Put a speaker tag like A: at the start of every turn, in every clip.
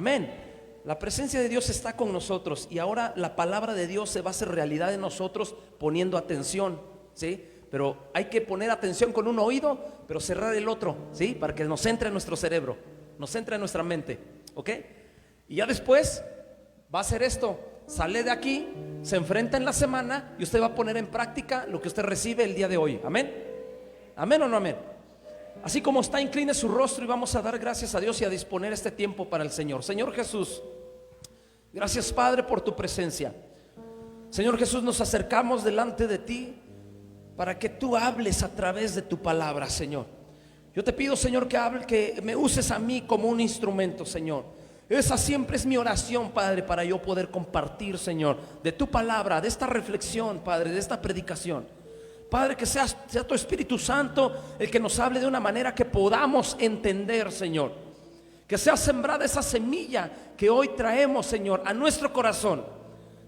A: Amén. La presencia de Dios está con nosotros y ahora la palabra de Dios se va a hacer realidad en nosotros poniendo atención, ¿sí? Pero hay que poner atención con un oído, pero cerrar el otro, ¿sí? Para que nos entre en nuestro cerebro, nos entre en nuestra mente, ¿ok? Y ya después va a hacer esto: sale de aquí, se enfrenta en la semana y usted va a poner en práctica lo que usted recibe el día de hoy. Amén. Amén o no amén. Así como está, incline su rostro y vamos a dar gracias a Dios y a disponer este tiempo para el Señor. Señor Jesús, gracias Padre por tu presencia. Señor Jesús, nos acercamos delante de ti para que tú hables a través de tu palabra, Señor. Yo te pido, Señor, que me uses a mí como un instrumento, Señor. Esa siempre es mi oración, Padre, para yo poder compartir, Señor, de tu palabra, de esta reflexión, Padre, de esta predicación. Padre, que sea tu Espíritu Santo el que nos hable de una manera que podamos entender, Señor. Que sea sembrada esa semilla que hoy traemos, Señor, a nuestro corazón,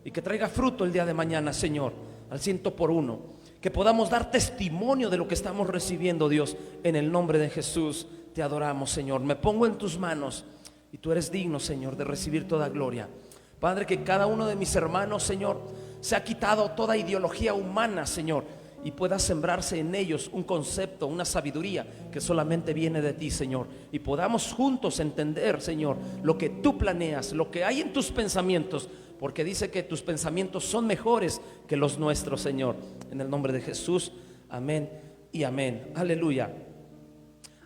A: y que traiga fruto el día de mañana, Señor, al 100 por 1. Que podamos dar testimonio de lo que estamos recibiendo, Dios. En el nombre de Jesús te adoramos, Señor. Me pongo en tus manos y tú eres digno, Señor, de recibir toda gloria. Padre, que cada uno de mis hermanos, Señor, se ha quitado toda ideología humana, Señor, y pueda sembrarse en ellos un concepto, una sabiduría que solamente viene de ti, Señor. Y podamos juntos entender, Señor, lo que tú planeas, lo que hay en tus pensamientos, porque dice que tus pensamientos son mejores que los nuestros, Señor. En el nombre de Jesús, amén y amén. Aleluya.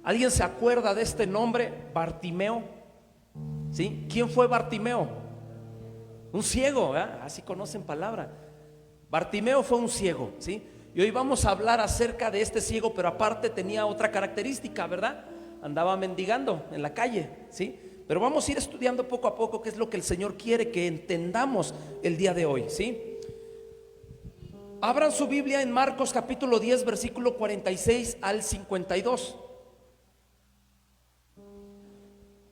A: ¿Alguien se acuerda de este nombre, Bartimeo? ¿Sí? ¿Quién fue Bartimeo? Un ciego, ¿eh? Así conocen palabra. Bartimeo fue un ciego, ¿sí? Y hoy vamos a hablar acerca de este ciego, pero aparte tenía otra característica, ¿verdad? Andaba mendigando en la calle, ¿sí? Pero vamos a ir estudiando poco a poco qué es lo que el Señor quiere que entendamos el día de hoy, ¿sí? Abran su Biblia en Marcos capítulo 10, versículo 46 al 52.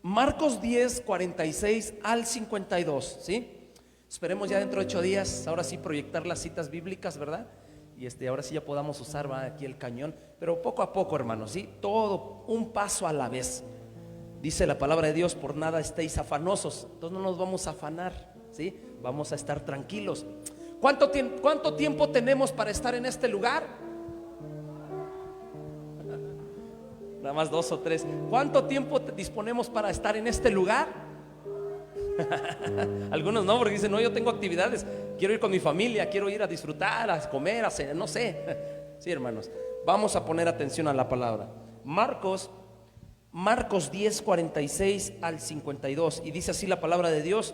A: Marcos 10, 46 al 52, ¿sí? Esperemos ya dentro de 8 días, ahora sí, proyectar las citas bíblicas, ¿verdad? Y ahora sí ya podamos usar, ¿va?, aquí el cañón. Pero poco a poco, hermanos, ¿sí? Todo un paso a la vez. Dice la palabra de Dios: por nada estéis afanosos. Entonces no nos vamos a afanar, ¿sí? Vamos a estar tranquilos. ¿Cuánto tiempo tenemos para estar en este lugar? Nada más 2 o 3. ¿Cuánto tiempo disponemos para estar en este lugar? Algunos no, porque dicen: no, yo tengo actividades, quiero ir con mi familia, quiero ir a disfrutar, a comer, a cenar, no sé. Sí, hermanos, vamos a poner atención a la palabra. Marcos 10, 46 al 52. Y dice así la palabra de Dios: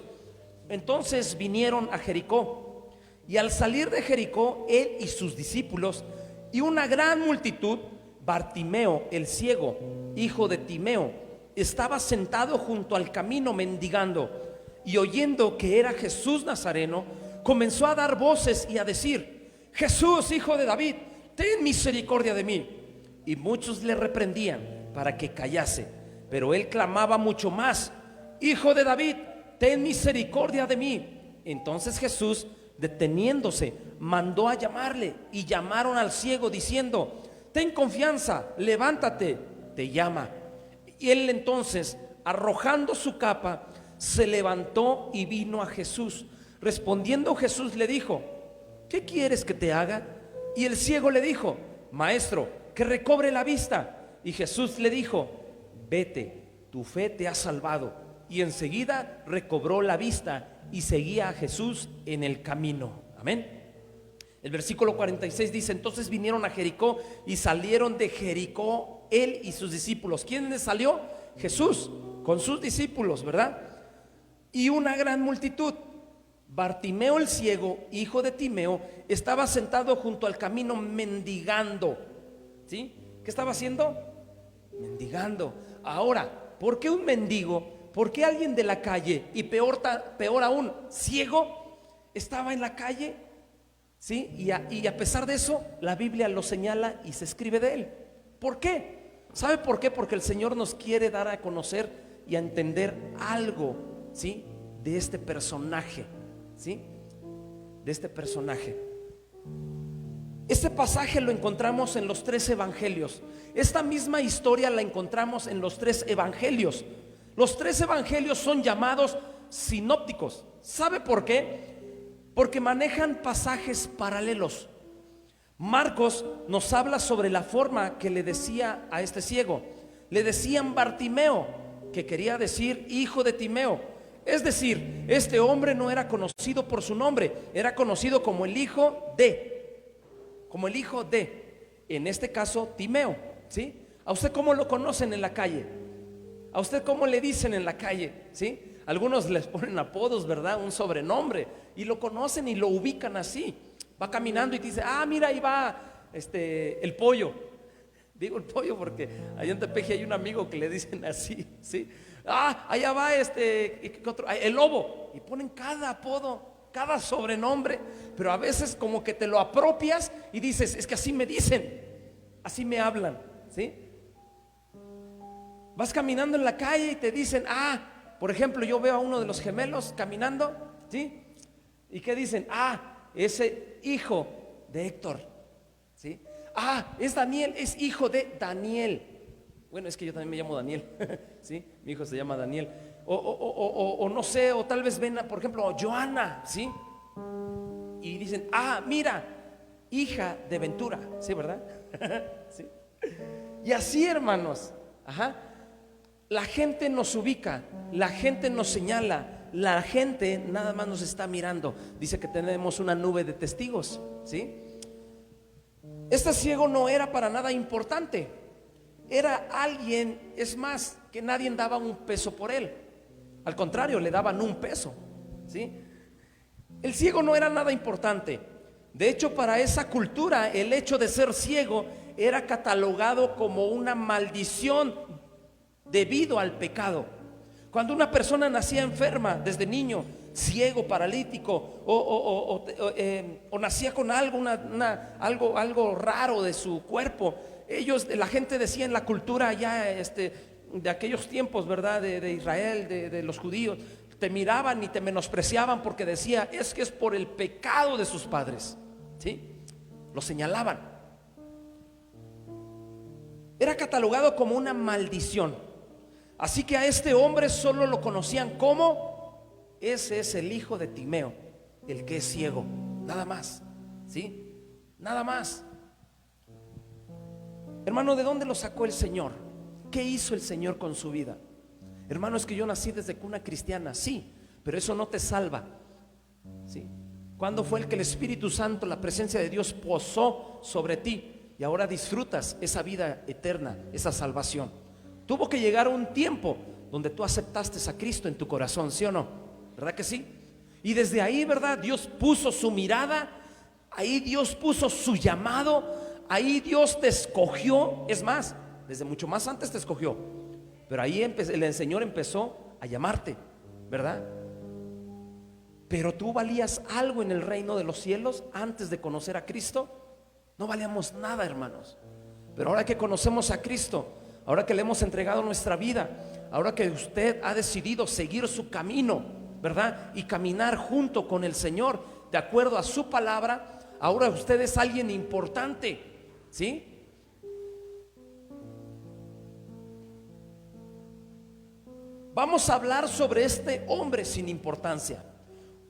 A: entonces vinieron a Jericó, y al salir de Jericó, él y sus discípulos y una gran multitud, Bartimeo el ciego, hijo de Timeo, estaba sentado junto al camino mendigando. Y oyendo que era Jesús Nazareno, comenzó a dar voces y a decir: Jesús, hijo de David, ten misericordia de mí. Y muchos le reprendían para que callase, pero él clamaba mucho más: Hijo de David, ten misericordia de mí. Entonces Jesús, deteniéndose, mandó a llamarle, y llamaron al ciego diciendo: ten confianza, levántate, te llama. Y él entonces, arrojando su capa, se levantó y vino a Jesús. Respondiendo Jesús le dijo: ¿qué quieres que te haga? Y el ciego le dijo: Maestro, que recobre la vista. Y Jesús le dijo: vete, tu fe te ha salvado. Y enseguida recobró la vista y seguía a Jesús en el camino. Amén. El versículo 46 dice: entonces vinieron a Jericó, y salieron de Jericó él y sus discípulos. ¿Quién les salió? Jesús con sus discípulos, ¿verdad? Y una gran multitud. Bartimeo el ciego, hijo de Timeo, estaba sentado junto al camino mendigando, ¿sí? ¿Qué estaba haciendo? Mendigando. Ahora, ¿por qué un mendigo? ¿Por qué alguien de la calle? Y peor aún, ciego, estaba en la calle, ¿sí? Y a pesar de eso, la Biblia lo señala y se escribe de él. ¿Por qué? ¿Sabe por qué? Porque el Señor nos quiere dar a conocer y a entender algo, ¿sí?, de este personaje, ¿sí?, de este personaje. Este pasaje lo encontramos en los 3 evangelios. Esta misma historia la encontramos en los 3 evangelios. Los tres evangelios son llamados sinópticos. ¿Sabe por qué? Porque manejan pasajes paralelos. Marcos nos habla sobre la forma que le decía a este ciego. Le decían Bartimeo, que quería decir hijo de Timeo. Es decir, este hombre no era conocido por su nombre, era conocido como el hijo de, en este caso Timeo, ¿sí? ¿A usted cómo lo conocen en la calle? ¿A usted cómo le dicen en la calle? ¿Sí? Algunos les ponen apodos, ¿verdad? Un sobrenombre, y lo conocen y lo ubican así. Va caminando y dice, ah, mira, ahí va el pollo. Digo el pollo porque allá en Tepeji hay un amigo que le dicen así, ¿sí? Ah, allá va el lobo. Y ponen cada apodo, cada sobrenombre, pero a veces como que te lo apropias y dices, es que así me dicen, así me hablan, ¿sí? Vas caminando en la calle y te dicen, ah, por ejemplo, yo veo a uno de los gemelos caminando, ¿sí? ¿Y qué dicen? Ah, ese hijo de Héctor, ¿sí? Ah, es Daniel, es hijo de Daniel. Bueno, es que yo también me llamo Daniel, ¿sí? Mi hijo se llama Daniel. O no sé, o tal vez ven, por ejemplo, Joana, ¿sí? Y dicen, ah, mira, hija de Ventura, ¿sí, verdad? ¿Sí? Y así, hermanos, ajá, la gente nos ubica, la gente nos señala, la gente nada más nos está mirando. Dice que tenemos una nube de testigos, ¿sí? Este ciego no era para nada importante. Era alguien, es más, que nadie daba un peso por él. Al contrario, le daban un peso, ¿sí? El ciego no era nada importante. De hecho, para esa cultura, el hecho de ser ciego era catalogado como una maldición debido al pecado. Cuando una persona nacía enferma desde niño, ciego, paralítico, o nacía con algo, algo raro de su cuerpo, la gente decía en la cultura ya de aquellos tiempos, ¿verdad? De Israel, de los judíos, te miraban y te menospreciaban porque decía, es que es por el pecado de sus padres, ¿sí? Lo señalaban. Era catalogado como una maldición. Así que a este hombre solo lo conocían como, ese es el hijo de Timeo, el que es ciego, nada más, ¿sí? Nada más. Hermano, ¿de dónde lo sacó el Señor? ¿Qué hizo el Señor con su vida? Hermano, es que yo nací desde cuna cristiana, sí, pero eso no te salva, ¿sí? ¿Cuándo fue el que el Espíritu Santo, la presencia de Dios posó sobre ti y ahora disfrutas esa vida eterna, esa salvación? Tuvo que llegar un tiempo donde tú aceptaste a Cristo en tu corazón, ¿sí o no? ¿Verdad que sí? Y desde ahí, ¿verdad? Dios puso su mirada, ahí Dios puso su llamado, ahí Dios te escogió. Es más, desde mucho más antes te escogió, pero ahí el Señor empezó a llamarte, ¿verdad? Pero tú valías algo en el reino de los cielos antes de conocer a Cristo. No valíamos nada, hermanos. Pero ahora que conocemos a Cristo, ahora que le hemos entregado nuestra vida, ahora que usted ha decidido seguir su camino, ¿verdad? Y caminar junto con el Señor de acuerdo a su palabra, ahora usted es alguien importante, ¿sí? Vamos a hablar sobre este hombre sin importancia,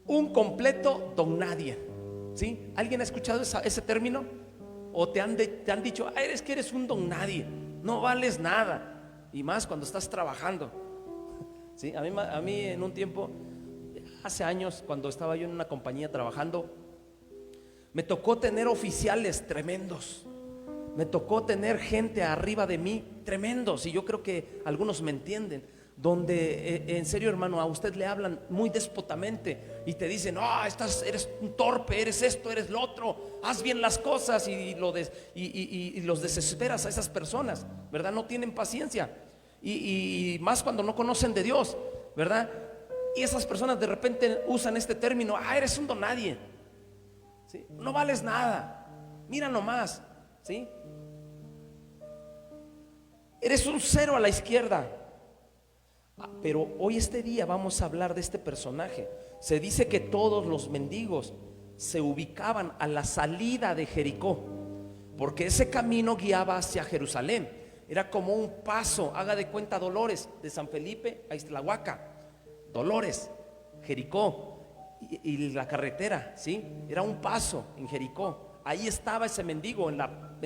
A: un completo don nadie, ¿sí? ¿Alguien ha escuchado ese término? ¿O te han dicho, eres que eres un don nadie, no vales nada? Y más cuando estás trabajando, ¿sí? A mí en un tiempo, hace años, cuando estaba yo en una compañía trabajando, me tocó tener oficiales tremendos, me tocó tener gente arriba de mí tremendos, y yo creo que algunos me entienden, donde en serio, hermano, a usted le hablan muy déspotamente y te dicen, eres un torpe, eres esto, eres lo otro, haz bien las cosas, y los desesperas a esas personas, ¿verdad? No tienen paciencia, y más cuando no conocen de Dios, ¿verdad? Y esas personas de repente usan este término, eres un don nadie, ¿sí? No vales nada, mira nomás, ¿sí? Eres un cero a la izquierda. Pero hoy, este día, vamos a hablar de este personaje. Se dice que todos los mendigos se ubicaban a la salida de Jericó, porque ese camino guiaba hacia Jerusalén. Era como un paso, haga de cuenta Dolores, de San Felipe a Ixtlahuaca, Dolores, Jericó y la carretera, ¿sí? Era un paso en Jericó. Ahí estaba ese mendigo en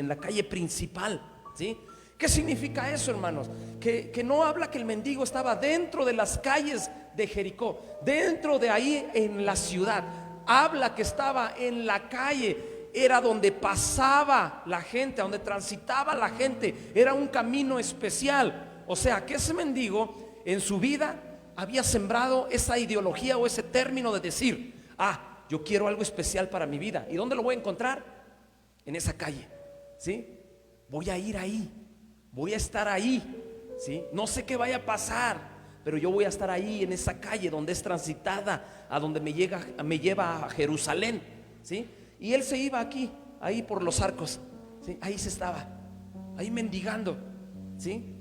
A: la calle principal, ¿sí? ¿Qué significa eso, hermanos? Que no habla que el mendigo estaba dentro de las calles de Jericó, dentro de ahí en la ciudad. Habla que estaba en la calle, era donde pasaba la gente, donde transitaba la gente, era un camino especial. O sea, que ese mendigo en su vida había sembrado esa ideología o ese término de decir: yo quiero algo especial para mi vida. ¿Y dónde lo voy a encontrar? En esa calle, ¿sí? Voy a ir ahí, voy a estar ahí, ¿sí? No sé qué vaya a pasar, pero yo voy a estar ahí en esa calle donde es transitada, a donde me lleva a Jerusalén, ¿sí? Y él se iba aquí, ahí por los arcos, ¿sí? Ahí se estaba, ahí mendigando, ¿sí?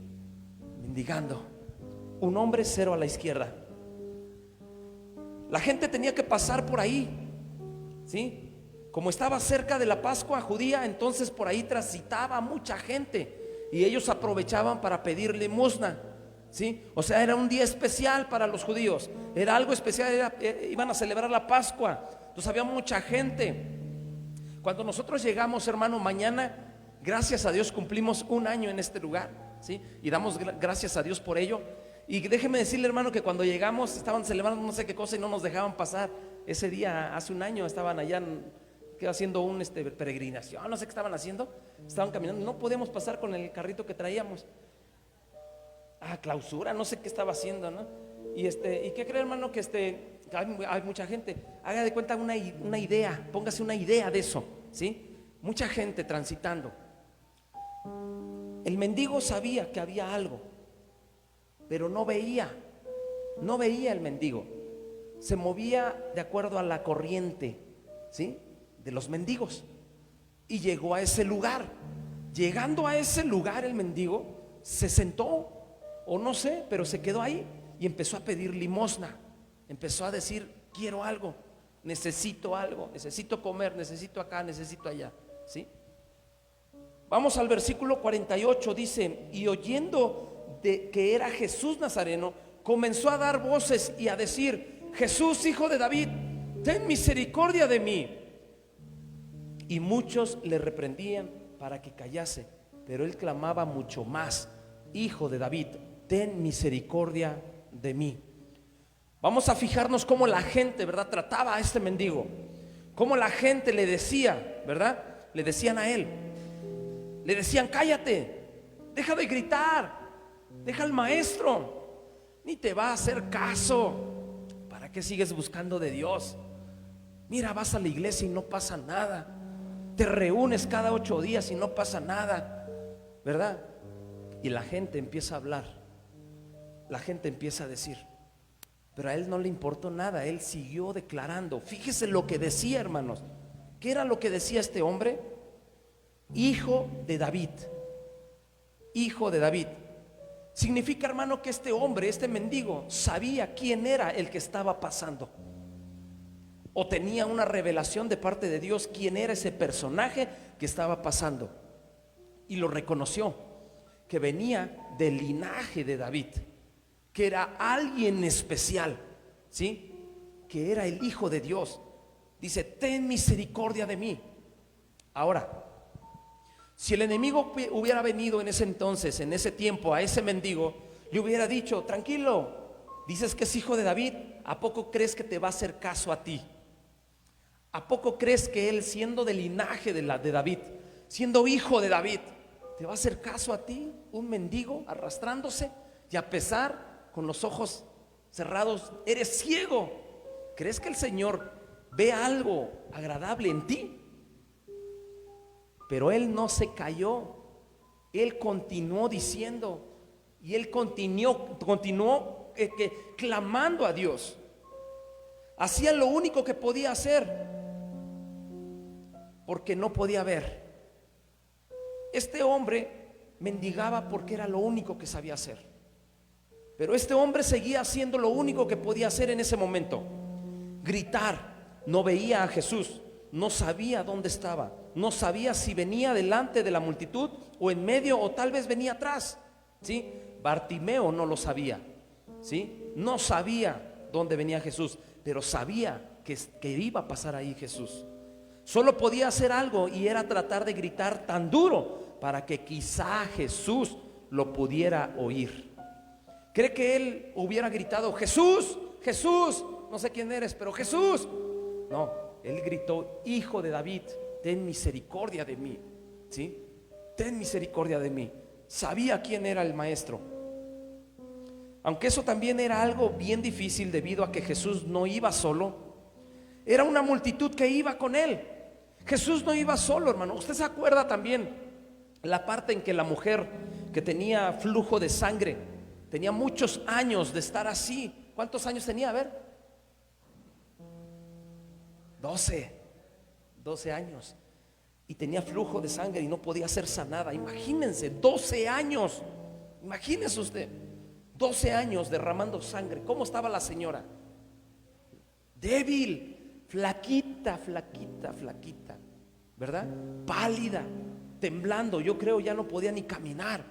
A: Mendigando. Un hombre, cero a la izquierda. La gente tenía que pasar por ahí, ¿sí? Como estaba cerca de la Pascua judía, entonces por ahí transitaba mucha gente y ellos aprovechaban para pedir limosna, ¿sí? O sea, era un día especial para los judíos, era algo especial, iban a celebrar la Pascua, entonces había mucha gente. Cuando nosotros llegamos, hermano, mañana, gracias a Dios cumplimos un año en este lugar, ¿sí? Y damos gracias a Dios por ello. Y déjeme decirle, hermano, que cuando llegamos estaban celebrando no sé qué cosa y no nos dejaban pasar. Ese día, hace un año, estaban allá haciendo un peregrinación, no sé qué estaban haciendo. Estaban caminando, no podíamos pasar con el carrito que traíamos. Clausura, no sé qué estaba haciendo, ¿no? ¿Y qué cree, hermano? Que hay mucha gente. Haga de cuenta una idea, póngase una idea de eso, ¿sí? Mucha gente transitando. El mendigo sabía que había algo, pero no veía el mendigo. Se movía de acuerdo a la corriente, ¿sí? De los mendigos. Y llegó a ese lugar. Llegando a ese lugar, el mendigo se sentó, o no sé, pero se quedó ahí y empezó a pedir limosna. Empezó a decir: quiero algo, necesito comer, necesito acá, necesito allá, ¿sí? Vamos al versículo 48, dice: y oyendo de que era Jesús Nazareno, comenzó a dar voces y a decir: Jesús, hijo de David, ten misericordia de mí. Y muchos le reprendían para que callase, pero él clamaba mucho más: Hijo de David, ten misericordia de mí. Vamos a fijarnos cómo la gente, ¿verdad?, trataba a este mendigo, cómo la gente le decía, ¿verdad? Le decían a él, le decían: cállate, deja de gritar, deja al maestro, ni te va a hacer caso. ¿Para qué sigues buscando de Dios? Mira, vas a la iglesia y no pasa nada, te reúnes cada 8 días y no pasa nada, ¿verdad? Y la gente empieza a hablar, la gente empieza a decir, pero a él no le importó nada, él siguió declarando. Fíjese lo que decía, hermanos. ¿Qué era lo que decía este hombre? Hijo de David. Hijo de David. Significa, hermano, que este hombre, este mendigo, sabía quién era el que estaba pasando, o tenía una revelación de parte de Dios quién era ese personaje que estaba pasando, y lo reconoció, que venía del linaje de David, que era alguien especial, ¿sí? Que era el Hijo de Dios. Dice: ten misericordia de mí. Ahora, si el enemigo hubiera venido en ese entonces, en ese tiempo, a ese mendigo, le hubiera dicho: tranquilo, dices que es hijo de David, ¿a poco crees que te va a hacer caso a ti? ¿A poco crees que él, siendo del linaje de David, siendo hijo de David, te va a hacer caso a ti, un mendigo arrastrándose, y a pesar, con los ojos cerrados, eres ciego? ¿Crees que el Señor ve algo agradable en ti? Pero él no se cayó, él continuó diciendo, y él continuó clamando a Dios. Hacía lo único que podía hacer, porque no podía ver. Este hombre mendigaba porque era lo único que sabía hacer, pero este hombre seguía haciendo lo único que podía hacer en ese momento: gritar. No veía a Jesús, no sabía dónde estaba, no sabía si venía delante de la multitud o en medio o tal vez venía atrás, ¿sí? Bartimeo no lo sabía, ¿sí? No sabía dónde venía Jesús, pero sabía que iba a pasar ahí Jesús. Solo podía hacer algo, y era tratar de gritar tan duro para que quizá Jesús lo pudiera oír. ¿Cree que él hubiera gritado: Jesús, Jesús, no sé quién eres, pero Jesús? No, él gritó: Hijo de David, ten misericordia de mí, ¿sí? Ten misericordia de mí. Sabía quién era el maestro. Aunque eso también era algo bien difícil, debido a que Jesús no iba solo. Era una multitud que iba con él. Jesús no iba solo, hermano. Usted se acuerda también la parte en que la mujer que tenía flujo de sangre, tenía muchos años de estar así. ¿Cuántos años tenía? A ver, 12 años. Y tenía flujo de sangre y no podía ser sanada. Imagínense, 12 años. Imagínense usted, 12 años derramando sangre. ¿Cómo estaba la señora? Débil, flaquita, ¿verdad? Pálida, temblando. Yo creo ya no podía ni caminar.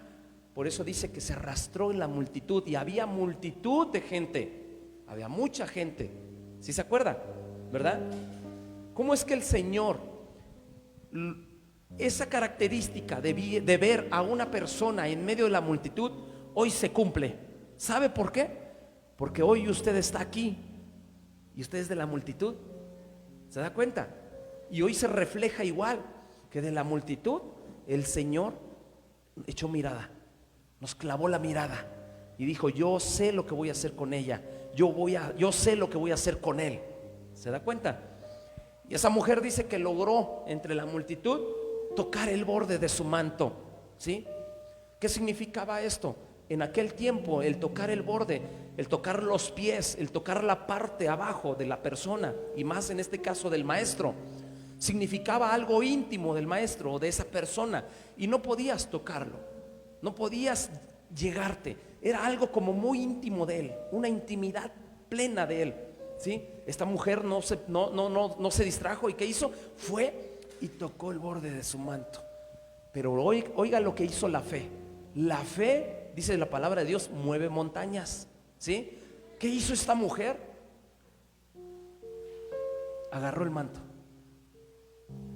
A: Por eso dice que se arrastró en la multitud. Y había multitud de gente. Había mucha gente. ¿Sí se acuerda? ¿Verdad? ¿Cómo es que el Señor, esa característica de ver a una persona en medio de la multitud, hoy se cumple? ¿Sabe por qué? Porque hoy usted está aquí y usted es de la multitud. ¿Se da cuenta? Y hoy se refleja igual, que de la multitud el Señor echó mirada, nos clavó la mirada y dijo: yo sé lo que voy a hacer con ella, yo sé lo que voy a hacer con él. ¿Se da cuenta? Y esa mujer dice que logró entre la multitud tocar el borde de su manto, ¿sí? ¿Qué significaba esto? En aquel tiempo el tocar el borde, el tocar los pies, el tocar la parte abajo de la persona, y más en este caso del maestro, significaba algo íntimo del maestro o de esa persona, y no podías tocarlo, no podías llegarte. Era algo como muy íntimo de él, una intimidad plena de él, ¿sí? Esta mujer no se distrajo, y ¿qué hizo? Fue y tocó el borde de su manto. Pero oiga lo que hizo la fe. La fe, dice la palabra de Dios, mueve montañas, ¿sí? ¿Qué hizo esta mujer? Agarró el manto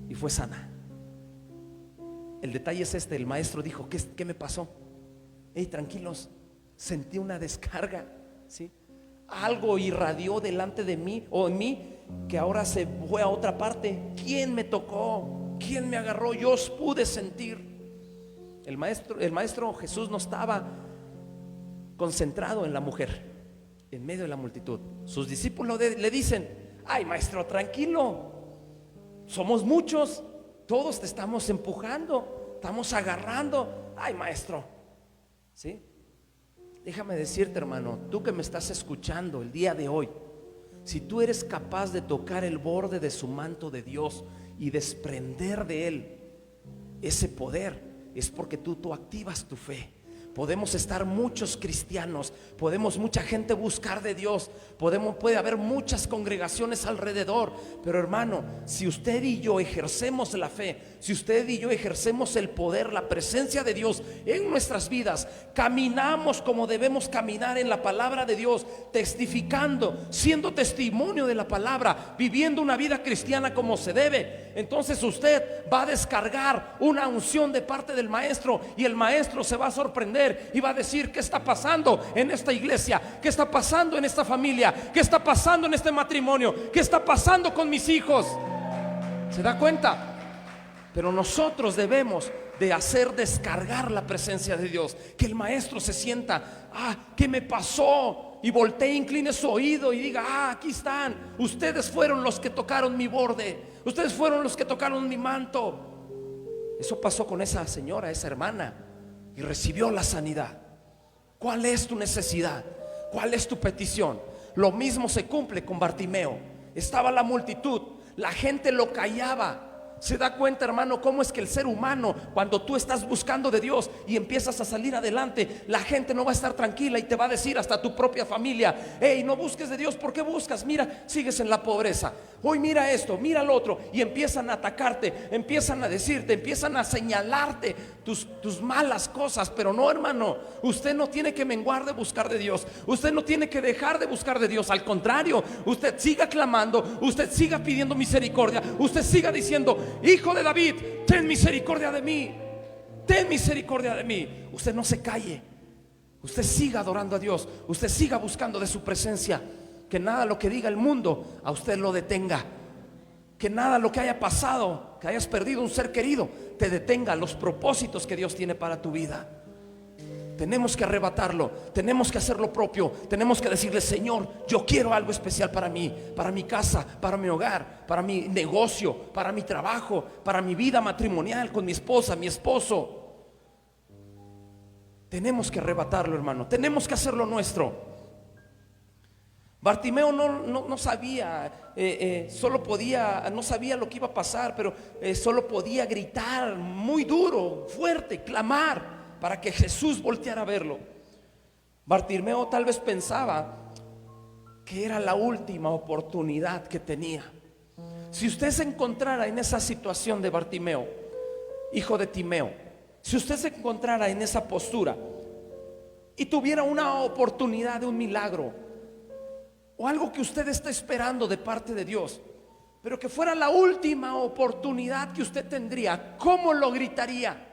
A: y fue sana. El detalle es este: el maestro dijo: ¿Qué me pasó? Hey, tranquilos, sentí una descarga, ¿sí? Algo irradió delante de mí o en mí, que ahora se fue a otra parte. ¿Quién me tocó? ¿Quién me agarró? Yo os pude sentir. El maestro Jesús no estaba concentrado en la mujer, en medio de la multitud. Sus discípulos le dicen: ay, maestro, tranquilo, somos muchos, todos te estamos empujando, estamos agarrando. Ay, maestro, ¿sí? Déjame decirte, hermano, tú que me estás escuchando el día de hoy, si tú eres capaz de tocar el borde de su manto de Dios y desprender de él ese poder, es porque tú activas tu fe. Podemos estar muchos cristianos, mucha gente buscar de Dios, puede haber muchas congregaciones alrededor, pero hermano, si usted y yo ejercemos la fe, si usted y yo ejercemos el poder, la presencia de Dios en nuestras vidas, caminamos como debemos caminar en la palabra de Dios, testificando, siendo testimonio de la palabra, viviendo una vida cristiana como se debe, entonces usted va a descargar una unción de parte del maestro, y el maestro se va a sorprender y va a decir: ¿qué está pasando en esta iglesia? ¿Qué está pasando en esta familia? ¿Qué está pasando en este matrimonio? ¿Qué está pasando con mis hijos? ¿Se da cuenta? Pero nosotros debemos de hacer descargar la presencia de Dios, que el maestro se sienta: ¿qué me pasó? Y voltee, incline su oído y diga: aquí están, ustedes fueron los que tocaron mi borde, ustedes fueron los que tocaron mi manto. Eso pasó con esa señora, esa hermana, y recibió la sanidad. ¿Cuál es tu necesidad? ¿Cuál es tu petición? Lo mismo se cumple con Bartimeo. Estaba la multitud, la gente lo callaba, Se da cuenta, hermano, cómo es que el ser humano, cuando tú estás buscando de Dios y empiezas a salir adelante, la gente no va a estar tranquila y te va a decir, hasta tu propia familia: hey, no busques de Dios. ¿Por qué buscas? Mira, sigues en la pobreza. Hoy mira esto, mira lo otro. Y empiezan a atacarte, empiezan a decirte, empiezan a señalarte tus malas cosas. Pero no, hermano, usted no tiene que menguar de buscar de Dios. Usted no tiene que dejar de buscar de Dios. Al contrario, usted siga clamando, usted siga pidiendo misericordia, usted siga diciendo: Hijo de David, ten misericordia de mí, ten misericordia de mí. Usted no se calle, usted siga adorando a Dios, usted siga buscando de su presencia. Que nada lo que diga el mundo a usted lo detenga. Que nada lo que haya pasado, que hayas perdido un ser querido, te detenga los propósitos que Dios tiene para tu vida. Tenemos que arrebatarlo, tenemos que hacer lo propio. Tenemos que decirle: Señor, yo quiero algo especial para mí, para mi casa, para mi hogar, para mi negocio, para mi trabajo, para mi vida matrimonial con mi esposa, mi esposo. Tenemos que arrebatarlo, hermano. Tenemos que hacerlo nuestro. Bartimeo no sabía, solo podía, no sabía lo que iba a pasar, pero solo podía gritar muy duro, fuerte, clamar para que Jesús volteara a verlo. Bartimeo tal vez pensaba que era la última oportunidad que tenía. Si usted se encontrara en esa situación de Bartimeo, hijo de Timeo, si usted se encontrara en esa postura y tuviera una oportunidad de un milagro o algo que usted está esperando de parte de Dios, pero que fuera la última oportunidad que usted tendría, ¿cómo lo gritaría?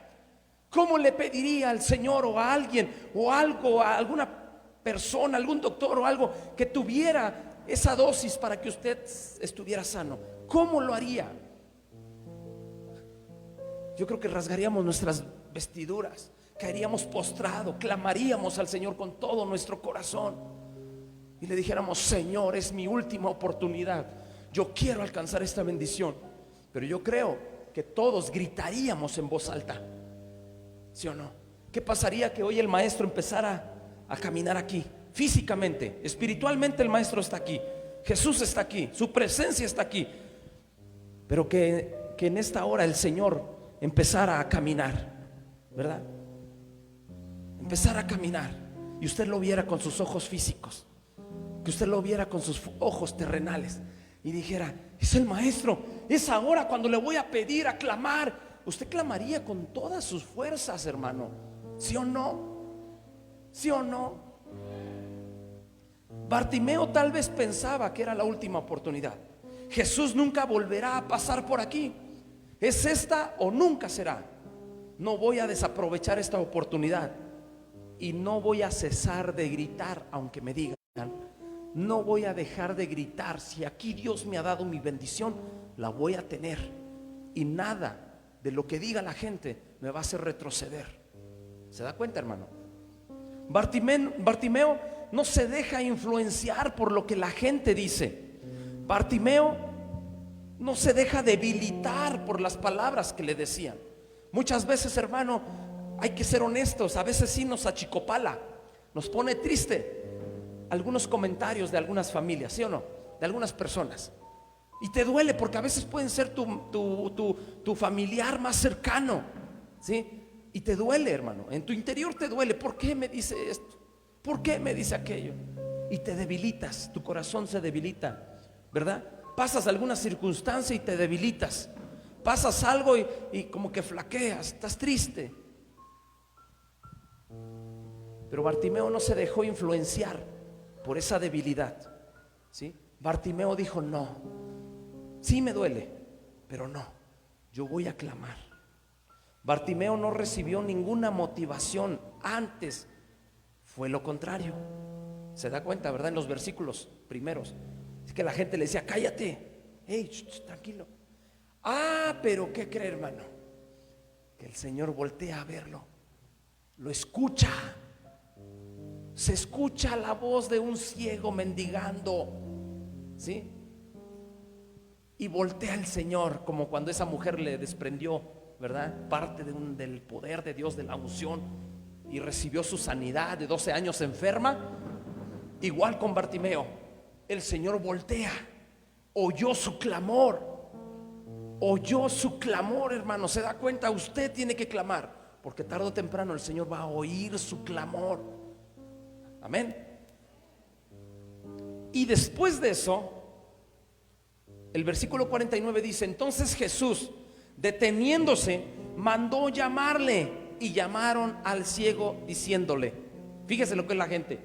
A: ¿Cómo le pediría al Señor o a alguien o algo, a alguna persona, algún doctor o algo que tuviera esa dosis para que usted estuviera sano? ¿Cómo lo haría? Yo creo que rasgaríamos nuestras vestiduras, caeríamos postrado, clamaríamos al Señor con todo nuestro corazón y le dijéramos: Señor, es mi última oportunidad, yo quiero alcanzar esta bendición. Pero yo creo que todos gritaríamos en voz alta, ¿sí o no? ¿Qué pasaría que hoy el maestro empezara a caminar aquí? Físicamente, espiritualmente el maestro está aquí, Jesús está aquí, su presencia está aquí. Pero que en esta hora el Señor empezara a caminar, ¿verdad? Empezara a caminar y usted lo viera con sus ojos físicos, que usted lo viera con sus ojos terrenales y dijera: es el maestro, es ahora cuando le voy a pedir, a clamar. Usted clamaría con todas sus fuerzas, hermano, ¿sí o no? ¿Sí o no? Bartimeo tal vez pensaba que era la última oportunidad. Jesús nunca volverá a pasar por aquí. Es esta o nunca será. No voy a desaprovechar esta oportunidad y no voy a cesar de gritar aunque me digan. No voy a dejar de gritar. Si aquí Dios me ha dado mi bendición, la voy a tener, y nada de lo que diga la gente me va a hacer retroceder. ¿Se da cuenta, hermano? Bartimeo no se deja influenciar por lo que la gente dice. Bartimeo no se deja debilitar por las palabras que le decían. Muchas veces, hermano, hay que ser honestos, a veces sí nos achicopala, nos pone triste algunos comentarios de algunas familias, ¿sí o no? De algunas personas. Y te duele porque a veces pueden ser tu familiar más cercano, ¿sí? Y te duele, hermano, en tu interior te duele. ¿Por qué me dice esto? ¿Por qué me dice aquello? Y te debilitas, tu corazón se debilita, ¿verdad? Pasas alguna circunstancia y te debilitas. Pasas algo y como que flaqueas, estás triste. Pero Bartimeo no se dejó influenciar por esa debilidad, ¿sí? Bartimeo dijo: no, sí me duele, pero no, yo voy a clamar. Bartimeo no recibió ninguna motivación, antes fue lo contrario. Se da cuenta, ¿verdad? En los versículos primeros es que la gente le decía: cállate, hey, tranquilo. Pero ¿qué cree, hermano? Que el Señor voltea a verlo, lo escucha. Se escucha la voz de un ciego mendigando, ¿sí? Y voltea el Señor, como cuando esa mujer le desprendió, ¿verdad? Parte del poder de Dios, de la unción, y recibió su sanidad de 12 años enferma. Igual con Bartimeo, el Señor voltea, oyó su clamor oyó su clamor, hermano. ¿Se da cuenta? Usted tiene que clamar, porque tarde o temprano el Señor va a oír su clamor. Amén. Y después de eso, el versículo 49 dice: entonces Jesús, deteniéndose, mandó llamarle, y llamaron al ciego diciéndole. Fíjese lo que es la gente.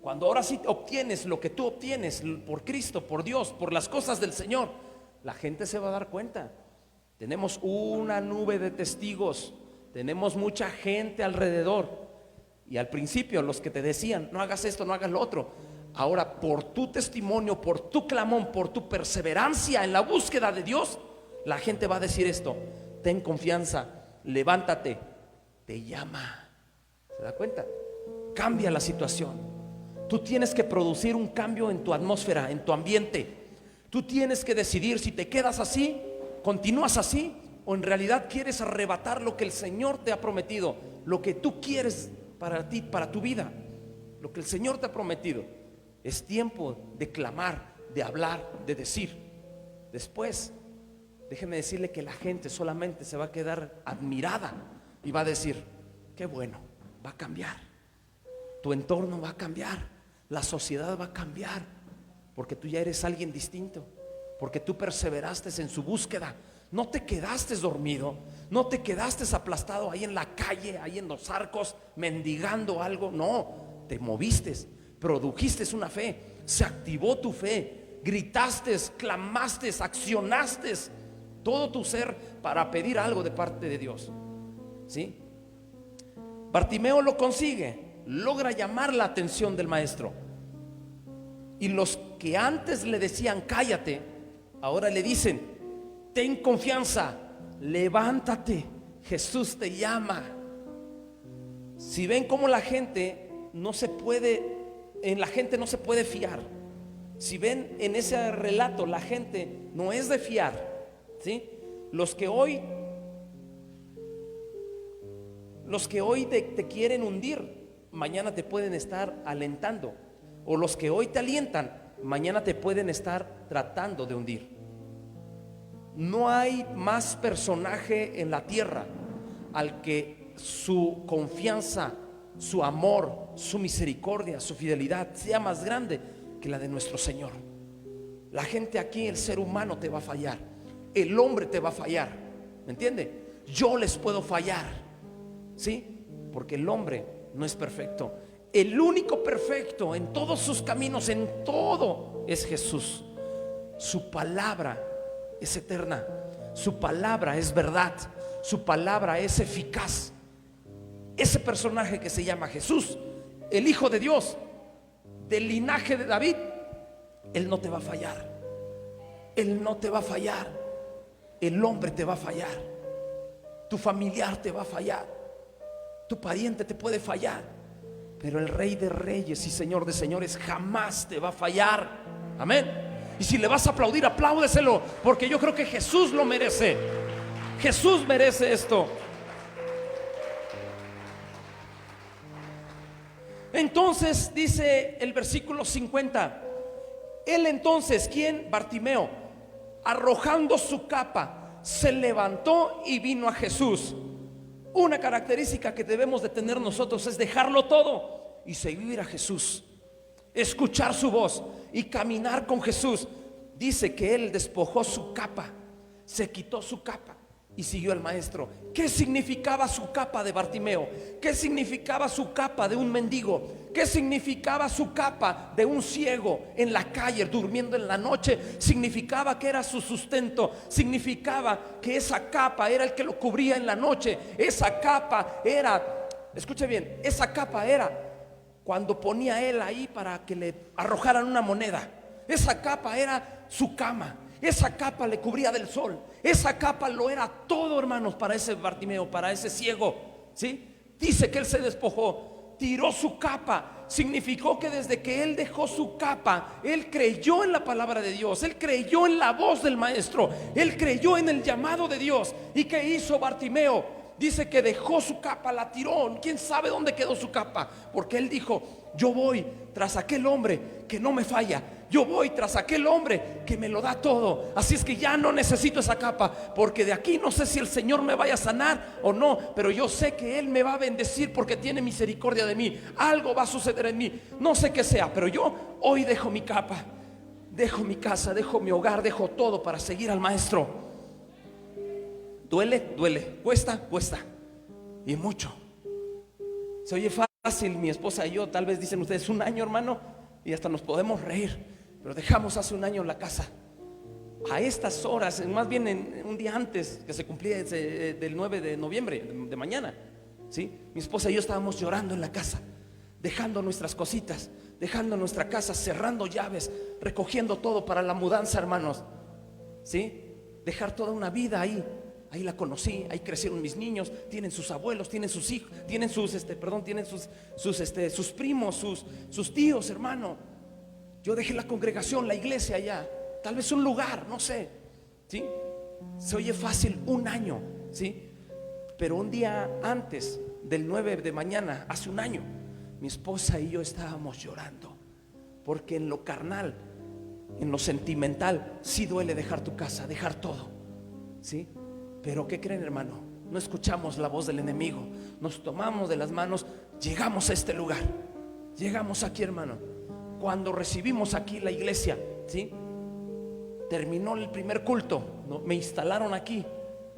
A: Cuando ahora sí obtienes lo que tú obtienes por Cristo, por Dios, por las cosas del Señor, la gente se va a dar cuenta. Tenemos una nube de testigos, tenemos mucha gente alrededor. Y al principio los que te decían: no hagas esto, no hagas lo otro, ahora por tu testimonio, por tu clamón, por tu perseverancia en la búsqueda de Dios, la gente va a decir esto: ten confianza, levántate, te llama. ¿Se da cuenta? Cambia la situación. Tú tienes que producir un cambio en tu atmósfera, en tu ambiente. Tú tienes que decidir si te quedas así, continúas así, o en realidad quieres arrebatar lo que el Señor te ha prometido, lo que tú quieres para ti, para tu vida, lo que el Señor te ha prometido. Es tiempo de clamar, de hablar, de decir. Después, déjeme decirle que la gente solamente se va a quedar admirada y va a decir: qué bueno, va a cambiar. Tu entorno va a cambiar, la sociedad va a cambiar, porque tú ya eres alguien distinto, porque tú perseveraste en su búsqueda. No te quedaste dormido, no te quedaste aplastado ahí en la calle, ahí en los arcos, mendigando algo. No, te moviste, produjiste una fe, se activó tu fe, gritaste, clamaste, accionaste todo tu ser para pedir algo de parte de Dios. ¿Sí? Bartimeo lo consigue, logra llamar la atención del maestro, y los que antes le decían cállate, ahora le dicen: ten confianza, levántate, Jesús te llama. Si ven cómo la gente no se puede, en la gente no se puede fiar. Si ven en ese relato, la gente no es de fiar, ¿sí? Los que hoy te quieren hundir, mañana te pueden estar alentando. O los que hoy te alientan, mañana te pueden estar tratando de hundir. No hay más personaje en la tierra al que su confianza, su amor, su misericordia, su fidelidad sea más grande que la de nuestro Señor. La gente aquí, el ser humano te va a fallar, el hombre te va a fallar, ¿me entiende? Yo les puedo fallar, ¿sí? Porque el hombre no es perfecto. El único perfecto en todos sus caminos, en todo, es Jesús. Su palabra es eterna, su palabra es verdad, su palabra es eficaz. Ese personaje que se llama Jesús, el Hijo de Dios, del linaje de David, Él no te va a fallar. Él no te va a fallar. El hombre te va a fallar, tu familiar te va a fallar, tu pariente te puede fallar, pero el Rey de Reyes y Señor de Señores jamás te va a fallar. Amén. Y si le vas a aplaudir, apláudeselo, porque yo creo que Jesús lo merece. Jesús merece esto. Entonces dice el versículo 50: él entonces, ¿quién? Bartimeo, arrojando su capa, se levantó y vino a Jesús. Una característica que debemos de tener nosotros es dejarlo todo y seguir a Jesús, escuchar su voz y caminar con Jesús. Dice que él despojó su capa, se quitó su capa y siguió al maestro. ¿Qué significaba su capa de Bartimeo? ¿Qué significaba su capa de un mendigo? ¿Qué significaba su capa de un ciego en la calle durmiendo en la noche? Significaba que era su sustento, significaba que esa capa era el que lo cubría en la noche. Esa capa era, escuche bien, esa capa era cuando ponía él ahí para que le arrojaran una moneda. Esa capa era su cama. Esa capa le cubría del sol. Esa capa lo era todo, hermanos, para ese Bartimeo, para ese ciego, ¿sí? Dice que él se despojó, tiró su capa. Significó que desde que él dejó su capa, él creyó en la palabra de Dios, él creyó en la voz del maestro, él creyó en el llamado de Dios. ¿Y qué hizo Bartimeo? Dice que dejó su capa, la tiró. ¿Quién sabe dónde quedó su capa? Porque él dijo: yo voy tras aquel hombre que no me falla. Yo voy tras aquel hombre que me lo da todo. Así es que ya no necesito esa capa, porque de aquí no sé si el Señor me vaya a sanar o no, pero yo sé que Él me va a bendecir porque tiene misericordia de mí. Algo va a suceder en mí, no sé qué sea, pero yo hoy dejo mi capa, dejo mi casa, dejo mi hogar, dejo todo para seguir al Maestro. Duele, duele, cuesta, cuesta, y mucho. Se oye fácil, mi esposa y yo, tal vez dicen ustedes 1 año, hermano, y hasta nos podemos reír, pero dejamos hace 1 año la casa. A estas horas, más bien un día antes que se cumplía del 9 de noviembre, de mañana, ¿sí? Mi esposa y yo estábamos llorando en la casa, dejando nuestras cositas, dejando nuestra casa, cerrando llaves, recogiendo todo para la mudanza, hermanos, ¿sí? Dejar toda una vida ahí. Ahí la conocí, ahí crecieron mis niños, tienen sus abuelos, tienen sus hijos, tienen sus primos, sus tíos, hermano. Yo dejé la congregación, la iglesia allá, tal vez un lugar, no sé, ¿sí? Se oye fácil 1 año, ¿sí? Pero un día antes del 9 de mañana, hace 1 año, mi esposa y yo estábamos llorando, porque en lo carnal, en lo sentimental, sí duele dejar tu casa, dejar todo, ¿sí? Pero ¿qué creen, hermano? No escuchamos la voz del enemigo, nos tomamos de las manos, llegamos a este lugar, llegamos aquí, hermano. Cuando recibimos aquí la iglesia, ¿sí? Terminó el primer culto, ¿no? Me instalaron aquí,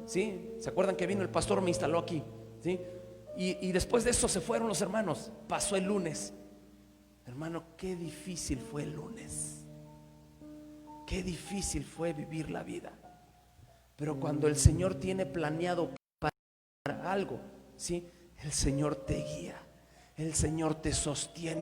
A: ¿sí? ¿Se acuerdan que vino el pastor? Me instaló aquí, ¿sí? Y después de eso se fueron los hermanos. Pasó el lunes. Hermano, qué difícil fue el lunes. Qué difícil fue vivir la vida. Pero cuando el Señor tiene planeado para algo, ¿sí? El Señor te guía, el Señor te sostiene,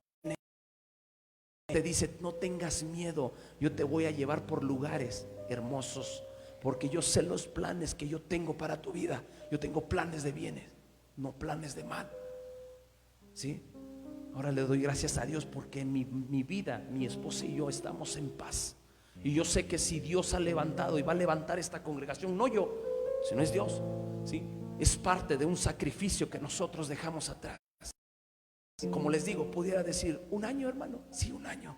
A: te dice: no tengas miedo, yo te voy a llevar por lugares hermosos, porque yo sé los planes que yo tengo para tu vida. Yo tengo planes de bienes, no planes de mal, ¿sí? Ahora le doy gracias a Dios porque mi vida, mi esposa y yo estamos en paz. Y yo sé que si Dios ha levantado y va a levantar esta congregación, no yo, sino es Dios, ¿sí? Es parte de un sacrificio que nosotros dejamos atrás. Como les digo, pudiera decir 1 año, hermano, sí, 1 año,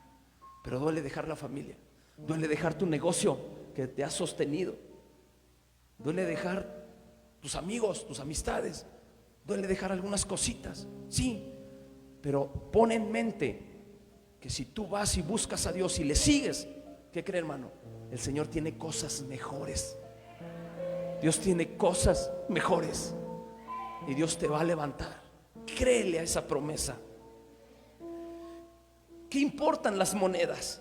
A: pero duele dejar la familia, duele dejar tu negocio que te ha sostenido, duele dejar tus amigos, tus amistades, duele dejar algunas cositas, sí, pero pon en mente que si tú vas y buscas a Dios y le sigues, ¿qué cree, hermano? El Señor tiene cosas mejores. Dios tiene cosas mejores y Dios te va a levantar. Créele a esa promesa. ¿Qué importan las monedas?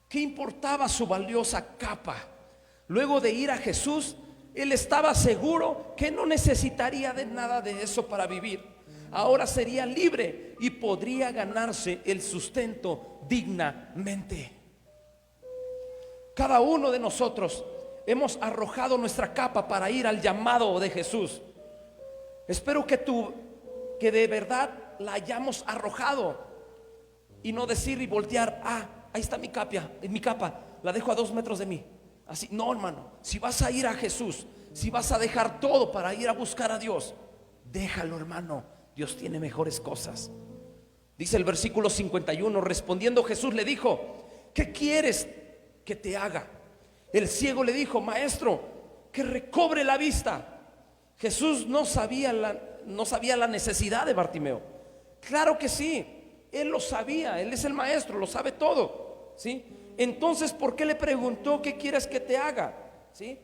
A: ¿Qué importaba su valiosa capa? Luego de ir a Jesús, él estaba seguro que no necesitaría de nada de eso para vivir. Ahora sería libre y podría ganarse el sustento dignamente. Cada uno de nosotros hemos arrojado nuestra capa para ir al llamado de Jesús. Espero que de verdad la hayamos arrojado y no decir y voltear: ahí está mi capa, la dejo a 2 metros de mí. Así, no, hermano. Si vas a ir a Jesús, si vas a dejar todo para ir a buscar a Dios, déjalo, hermano. Dios tiene mejores cosas. Dice el versículo 51, respondiendo Jesús le dijo: ¿qué quieres que te haga? El ciego le dijo: maestro, que recobre la vista. Jesús no sabía la necesidad de Bartimeo. Claro que sí, él lo sabía, él es el maestro, lo sabe todo, ¿sí? Entonces, ¿por qué le preguntó: ¿qué quieres que te haga? ¿Sí?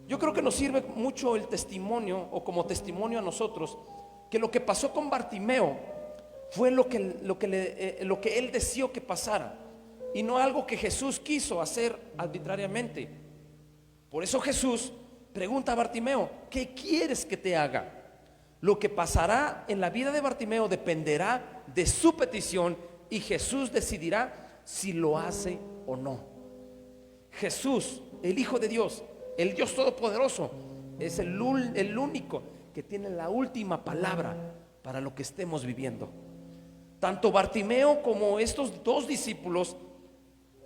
A: Yo creo que nos sirve mucho el testimonio, o como testimonio a nosotros, que lo que pasó con Bartimeo fue lo que él deseó que pasara, y no algo que Jesús quiso hacer arbitrariamente. Por eso Jesús pregunta a Bartimeo: ¿qué quieres que te haga? Lo que pasará en la vida de Bartimeo dependerá de su petición, y Jesús decidirá si lo hace o no. Jesús, el Hijo de Dios, el Dios Todopoderoso, es el único que tiene la última palabra para lo que estemos viviendo. Tanto Bartimeo como estos 2 discípulos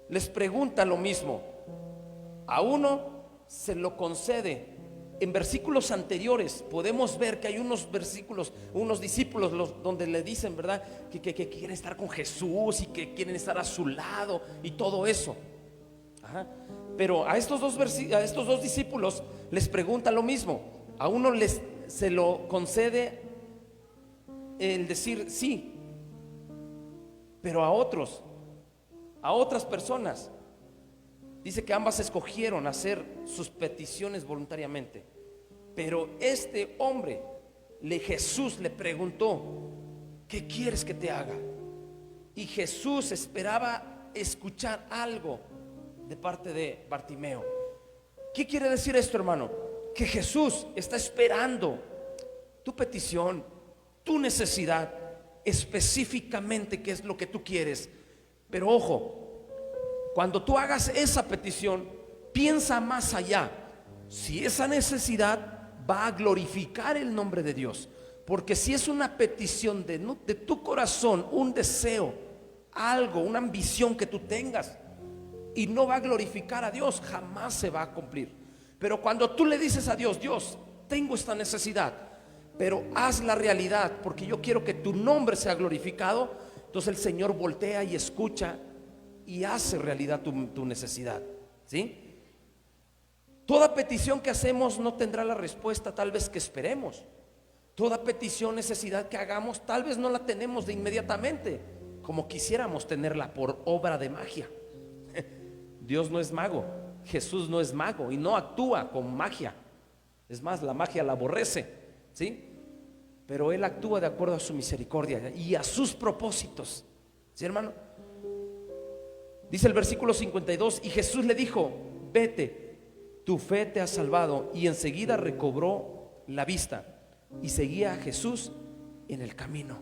A: les pregunta lo mismo. A uno se lo concede. En versículos anteriores podemos ver que hay unos versículos, unos discípulos donde le dicen, ¿verdad? Que quieren estar con Jesús y que quieren estar a su lado y todo eso. Ajá. Pero a estos dos discípulos les pregunta lo mismo. A uno se lo concede el decir sí, pero a otras personas, dice que ambas escogieron hacer sus peticiones voluntariamente. Pero este hombre, Jesús le preguntó: ¿qué quieres que te haga? Y Jesús esperaba escuchar algo de parte de Bartimeo. ¿Qué quiere decir esto, hermano? Que Jesús está esperando tu petición, tu necesidad, específicamente qué es lo que tú quieres. Pero ojo, cuando tú hagas esa petición, piensa más allá. Si esa necesidad va a glorificar el nombre de Dios, porque si es una petición de tu corazón, un deseo, algo, una ambición que tú tengas, y no va a glorificar a Dios, jamás se va a cumplir. Pero cuando tú le dices a Dios: Dios, tengo esta necesidad, pero haz la realidad, porque yo quiero que tu nombre sea glorificado, entonces el Señor voltea y escucha y hace realidad tu necesidad, ¿sí? Toda petición que hacemos no tendrá la respuesta tal vez que esperemos. Toda petición, necesidad que hagamos, tal vez no la tenemos de inmediatamente, como quisiéramos tenerla por obra de magia. Dios no es mago, Jesús no es mago y no actúa con magia. Es más, la magia la aborrece, ¿sí? Pero Él actúa de acuerdo a su misericordia y a sus propósitos, ¿sí, hermano? Dice el versículo 52: y Jesús le dijo: vete, tu fe te ha salvado. Y enseguida recobró la vista y seguía a Jesús en el camino.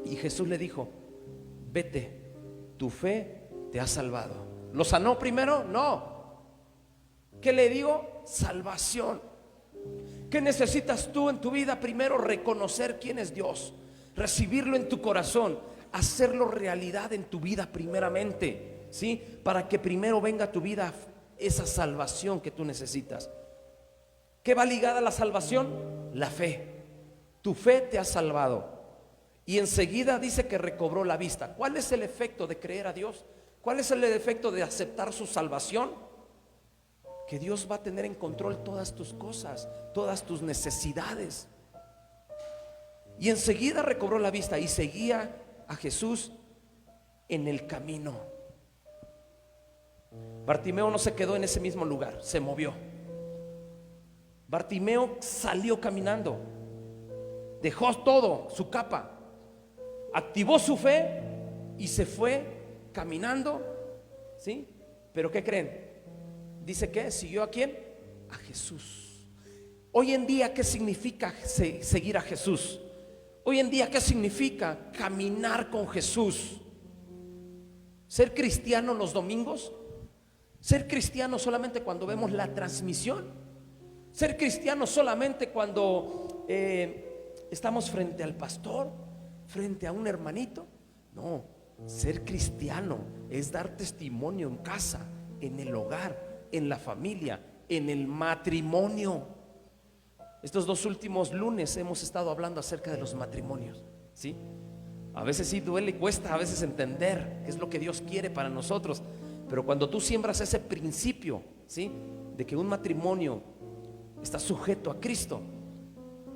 A: Y Jesús le dijo: vete, tu fe te ha salvado. ¿Lo sanó primero? No. ¿Qué le digo? Salvación. ¿Qué necesitas tú en tu vida? Primero, reconocer quién es Dios, recibirlo en tu corazón, hacerlo realidad en tu vida primeramente, ¿sí? Para que primero venga a tu vida esa salvación que tú necesitas. ¿Qué va ligada a la salvación? La fe. Tu fe te ha salvado. Y enseguida dice que recobró la vista. ¿Cuál es el efecto de creer a Dios? ¿Cuál es el efecto de aceptar su salvación? Que Dios va a tener en control todas tus cosas, todas tus necesidades. Y enseguida recobró la vista y seguía a Jesús en el camino. Bartimeo no se quedó en ese mismo lugar, se movió. Bartimeo salió caminando, dejó todo, su capa, activó su fe y se fue caminando, ¿sí? Pero ¿qué creen? Dice que siguió ¿a quién? A Jesús. Hoy en día, ¿qué significa seguir a Jesús? Hoy en día, ¿qué significa caminar con Jesús? ¿Ser cristiano los domingos? ¿Ser cristiano solamente cuando vemos la transmisión? ¿Ser cristiano solamente cuando estamos frente al pastor, frente a un hermanito? No, ser cristiano es dar testimonio en casa, en el hogar, en la familia, en el matrimonio. Estos 2 últimos lunes hemos estado hablando acerca de los matrimonios, ¿sí? A veces sí duele y cuesta a veces entender qué es lo que Dios quiere para nosotros. Pero cuando tú siembras ese principio, ¿sí?, de que un matrimonio está sujeto a Cristo,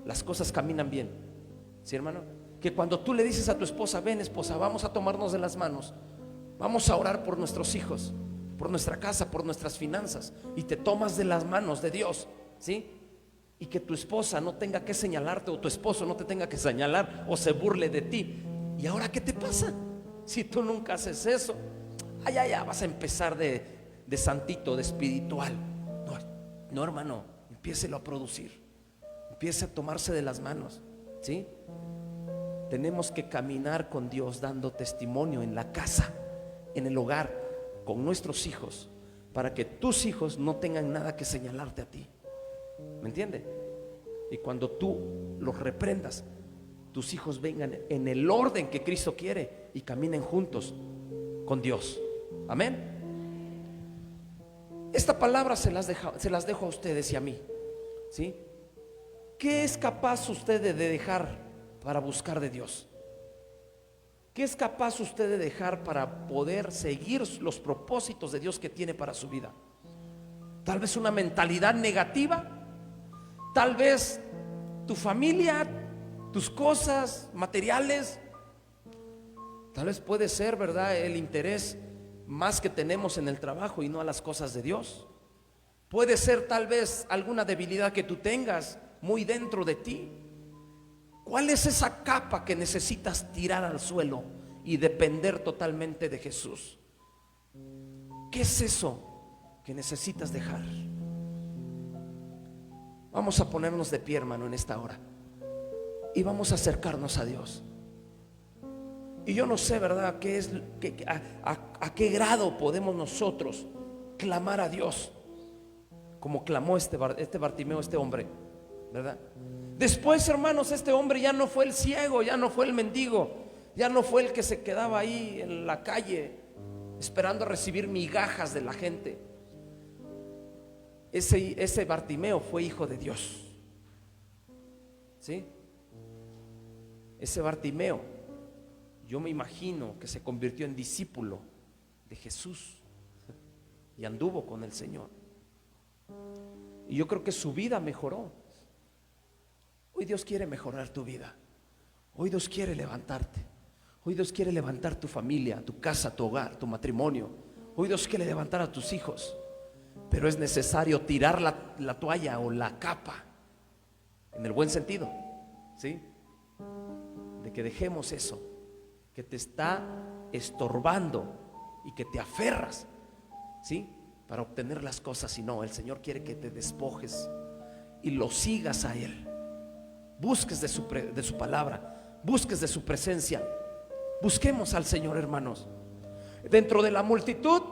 A: las cosas caminan bien, ¿sí, hermano? Que cuando tú le dices a tu esposa: ven, esposa, vamos a tomarnos de las manos, vamos a orar por nuestros hijos, por nuestra casa, por nuestras finanzas, y te tomas de las manos de Dios, ¿sí? Y que tu esposa no tenga que señalarte, o tu esposo no te tenga que señalar o se burle de ti. ¿Y ahora qué te pasa? Si tú nunca haces eso, ya vas a empezar de santito, de espiritual. No, hermano, empiécelo a producir, empiece a tomarse de las manos, ¿sí? Tenemos que caminar con Dios dando testimonio en la casa, en el hogar, con nuestros hijos, para que tus hijos no tengan nada que señalarte a ti. ¿Me entiende? Y cuando tú los reprendas, tus hijos vengan en el orden que Cristo quiere y caminen juntos con Dios. Amén. Esta palabra se las dejo a ustedes y a mí, ¿sí? ¿Qué es capaz usted de dejar para buscar de Dios? ¿Qué es capaz usted de dejar para poder seguir los propósitos de Dios que tiene para su vida? Tal vez una mentalidad negativa, tal vez tu familia, tus cosas materiales, tal vez puede ser, ¿verdad?, el interés más que tenemos en el trabajo y no a las cosas de Dios. Puede ser tal vez alguna debilidad que tú tengas muy dentro de ti. ¿Cuál es esa capa que necesitas tirar al suelo y depender totalmente de Jesús? ¿Qué es eso que necesitas dejar? Vamos a ponernos de pie, hermano, en esta hora, y vamos a acercarnos a Dios. Y yo no sé, ¿verdad?, qué es, a qué grado podemos nosotros clamar a Dios como clamó este Bartimeo, este hombre, ¿verdad? Después, hermanos, este hombre ya no fue el ciego, ya no fue el mendigo, ya no fue el que se quedaba ahí en la calle esperando a recibir migajas de la gente. Ese Bartimeo fue hijo de Dios, ¿sí? Ese Bartimeo, yo me imagino que se convirtió en discípulo de Jesús y anduvo con el Señor. Y yo creo que su vida mejoró. Hoy Dios quiere mejorar tu vida. Hoy Dios quiere levantarte. Hoy Dios quiere levantar tu familia, tu casa, tu hogar, tu matrimonio. Hoy Dios quiere levantar a tus hijos. Pero es necesario tirar la toalla o la capa, en el buen sentido, ¿sí? De que dejemos eso que te está estorbando y que te aferras, ¿sí?, para obtener las cosas. Y no, el Señor quiere que te despojes y lo sigas a Él. Busques de su palabra, busques de su presencia. Busquemos al Señor, hermanos. Dentro de la multitud,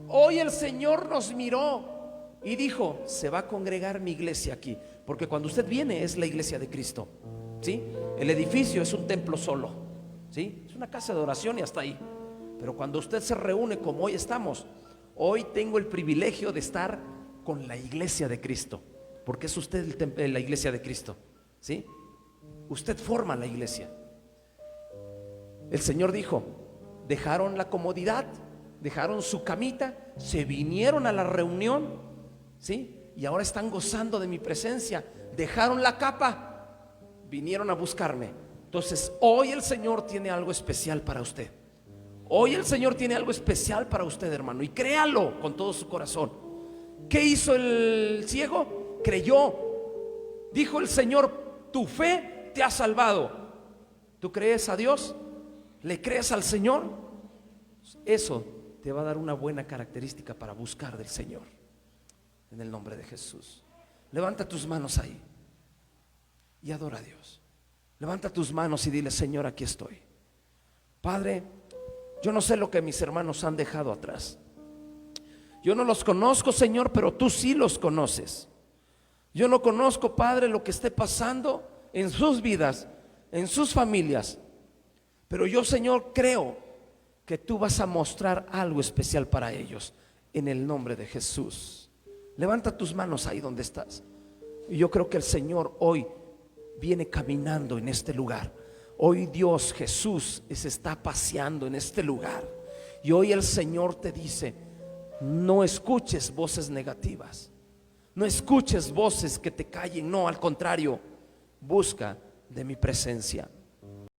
A: hoy el Señor nos miró y dijo: se va a congregar mi iglesia aquí. Porque cuando usted viene es la iglesia de Cristo, ¿sí? El edificio es un templo solo, ¿sí? Es una casa de oración y hasta ahí. Pero cuando usted se reúne como hoy estamos, hoy tengo el privilegio de estar con la iglesia de Cristo, porque es usted la iglesia de Cristo, ¿sí? Usted forma la iglesia. El Señor dijo: dejaron la comodidad, dejaron su camita, se vinieron a la reunión, ¿sí? Y ahora están gozando de mi presencia. Dejaron la capa, vinieron a buscarme. Entonces hoy el Señor tiene algo especial para usted. Hoy el Señor tiene algo especial para usted, hermano, y créalo con todo su corazón. ¿Qué hizo el ciego? Creyó. Dijo el Señor: tu fe te ha salvado. ¿Tú crees a Dios? ¿Le crees al Señor? Eso te va a dar una buena característica para buscar del Señor. En el nombre de Jesús. Levanta tus manos ahí y adora a Dios. Levanta tus manos y dile: Señor, aquí estoy. Padre, yo no sé lo que mis hermanos han dejado atrás. Yo no los conozco, Señor, pero tú sí los conoces. Yo no conozco, Padre, lo que esté pasando en sus vidas, en sus familias, pero yo, Señor, creo que tú vas a mostrar algo especial para ellos, en el nombre de Jesús. Levanta tus manos ahí donde estás. Y yo creo que el Señor hoy viene caminando en este lugar. Hoy Dios, Jesús, se está paseando en este lugar. Y hoy el Señor te dice: no escuches voces negativas, no escuches voces que te callen. No, al contrario, busca de mi presencia.